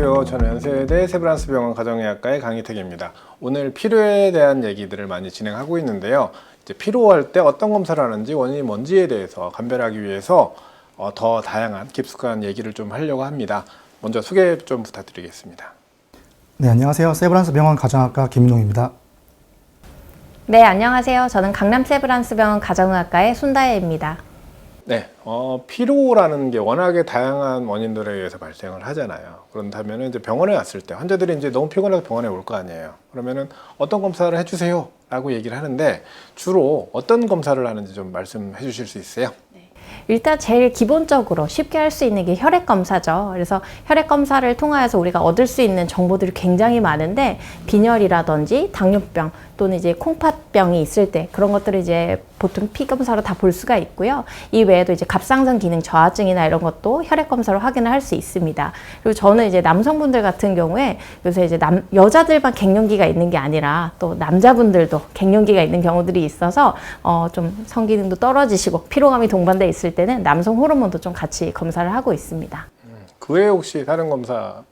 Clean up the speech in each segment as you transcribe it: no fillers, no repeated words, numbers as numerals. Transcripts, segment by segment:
안녕하세요. 저는 연세대 세브란스병원 가정의학과의 강희택입니다. 오늘 피로에 대한 얘기들을 많이 진행하고 있는데요. 이제 피로할 때 어떤 검사를 하는지 원인이 뭔지에 대해서 감별하기 위해서 더 다양한 깊숙한 얘기를 좀 하려고 합니다. 먼저 소개 좀 부탁드리겠습니다. 네, 안녕하세요. 세브란스병원 가정의학과 김민홍입니다. 네, 안녕하세요. 저는 강남 세브란스병원 가정의학과의 손다혜입니다. 네, 피로라는 게 워낙에 다양한 원인들에 의해서 발생을 하잖아요. 그렇다면 이제 병원에 왔을 때 환자들이 이제 너무 피곤해서 병원에 올 거 아니에요. 그러면은 어떤 검사를 해주세요 라고 얘기를 하는데 주로 어떤 검사를 하는지 좀 말씀해 주실 수 있어요? 일단 제일 기본적으로 쉽게 할 수 있는 게 혈액 검사죠. 그래서 혈액 검사를 통하여서 우리가 얻을 수 있는 정보들이 굉장히 많은데 빈혈이라든지 당뇨병 또는 이제 콩팥병이 있을 때 그런 것들을 이제 보통 피 검사로 다 볼 수가 있고요. 이 외에도 이제 갑상선 기능 저하증이나 이런 것도 혈액 검사로 확인을 할 수 있습니다. 그리고 저는 이제 남성분들 같은 경우에 요새 이제 여자들만 갱년기가 있는 게 아니라 또 남자분들도 갱년기가 있는 경우들이 있어서 좀 성기능도 떨어지시고 피로감이 동반돼 있을 때는 남성 호르몬도 좀 같이 검사를 하고 있습니다. 그 외에 혹시 다른 검사?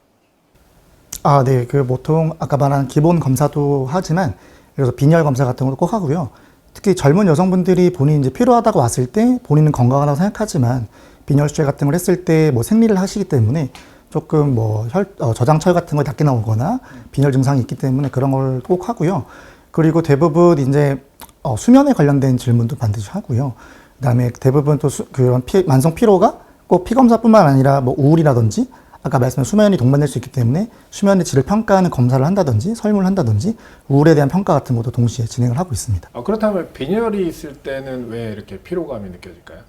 네. 보통 아까 말한 기본 검사도 하지만 그래서 빈혈 검사 같은 것도 꼭 하고요. 특히 젊은 여성분들이 본인이 이제 필요하다고 왔을 때 본인은 건강하다고 생각하지만 빈혈 수치 같은 걸 했을 때 생리를 하시기 때문에 조금 저장철 같은 거 낮게 나오거나 빈혈 증상이 있기 때문에 그런 걸 꼭 하고요. 그리고 대부분 이제 수면에 관련된 질문도 반드시 하고요. 그다음에 대부분 또 그런 만성 피로가 꼭 피검사뿐만 아니라 우울이라든지 아까 말씀한 수면이 동반될 수 있기 때문에 수면의 질을 평가하는 검사를 한다든지 설문을 한다든지 우울에 대한 평가 같은 것도 동시에 진행을 하고 있습니다. 그렇다면 빈혈이 있을 때는 왜 이렇게 피로감이 느껴질까요?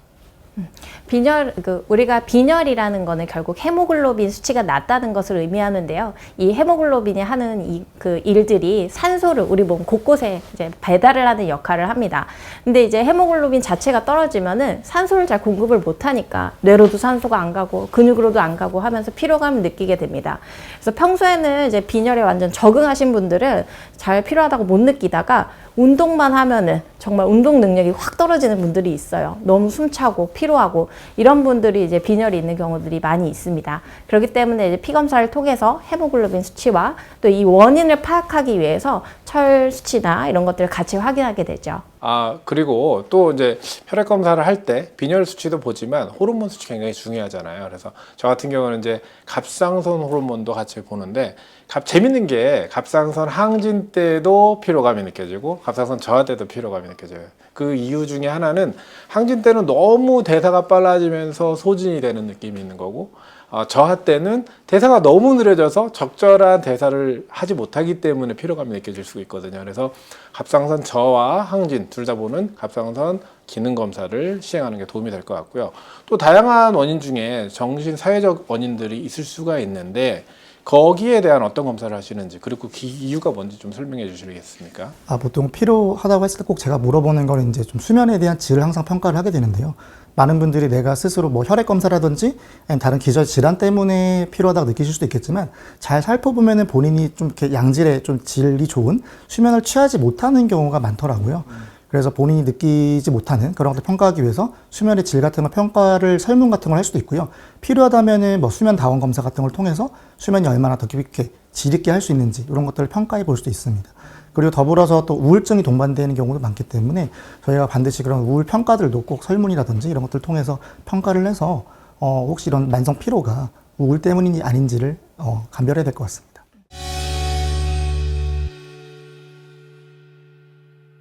우리가 빈혈이라는 거는 결국 헤모글로빈 수치가 낮다는 것을 의미하는데요. 이 헤모글로빈이 하는 일들이 산소를 우리 몸 곳곳에 이제 배달을 하는 역할을 합니다. 근데 이제 헤모글로빈 자체가 떨어지면은 산소를 잘 공급을 못 하니까 뇌로도 산소가 안 가고 근육으로도 안 가고 하면서 피로감을 느끼게 됩니다. 그래서 평소에는 이제 빈혈에 완전 적응하신 분들은 잘 피로하다고 못 느끼다가 운동만 하면은 정말 운동 능력이 확 떨어지는 분들이 있어요. 너무 숨차고 피로하고 이런 분들이 이제 빈혈이 있는 경우들이 많이 있습니다. 그렇기 때문에 이제 피 검사를 통해서 헤모글로빈 수치와 또 이 원인을 파악하기 위해서 철 수치나 이런 것들을 같이 확인하게 되죠. 그리고 또 이제 혈액 검사를 할 때 빈혈 수치도 보지만 호르몬 수치 굉장히 중요하잖아요. 그래서 저 같은 경우는 이제 갑상선 호르몬도 같이 보는데 재밌는 게 갑상선 항진 때도 피로감이 느껴지고 갑상선 저하 때도 피로감이 느껴져요. 그 이유 중에 하나는 항진 때는 너무 대사가 빨라지면서 소진이 되는 느낌이 있는 거고 저하 때는 대사가 너무 느려져서 적절한 대사를 하지 못하기 때문에 피로감이 느껴질 수 있거든요. 그래서 갑상선 저하, 항진 둘 다 보는 갑상선 기능 검사를 시행하는 게 도움이 될 것 같고요. 또 다양한 원인 중에 정신 사회적 원인들이 있을 수가 있는데 거기에 대한 어떤 검사를 하시는지 그리고 그 이유가 뭔지 좀 설명해 주시겠습니까? 보통 피로하다고 했을 때 꼭 제가 물어보는 건 이제 좀 수면에 대한 질을 항상 평가를 하게 되는데요. 많은 분들이 내가 스스로 혈액 검사라든지 아니면 다른 기저 질환 때문에 피로하다고 느끼실 수도 있겠지만 잘 살펴보면은 본인이 좀 이렇게 양질의 좀 질이 좋은 수면을 취하지 못하는 경우가 많더라고요. 그래서 본인이 느끼지 못하는 그런 것을 평가하기 위해서 수면의 질 같은 걸 평가를 설문 같은 걸 할 수도 있고요. 필요하다면은 수면 다원 검사 같은 걸 통해서 수면이 얼마나 더 깊게 질 있게 할 수 있는지 이런 것들을 평가해 볼 수도 있습니다. 그리고 더불어서 또 우울증이 동반되는 경우도 많기 때문에 저희가 반드시 그런 우울 평가들도 꼭 설문이라든지 이런 것들을 통해서 평가를 해서 혹시 이런 만성 피로가 우울 때문인지 아닌지를 감별해야 될 것 같습니다.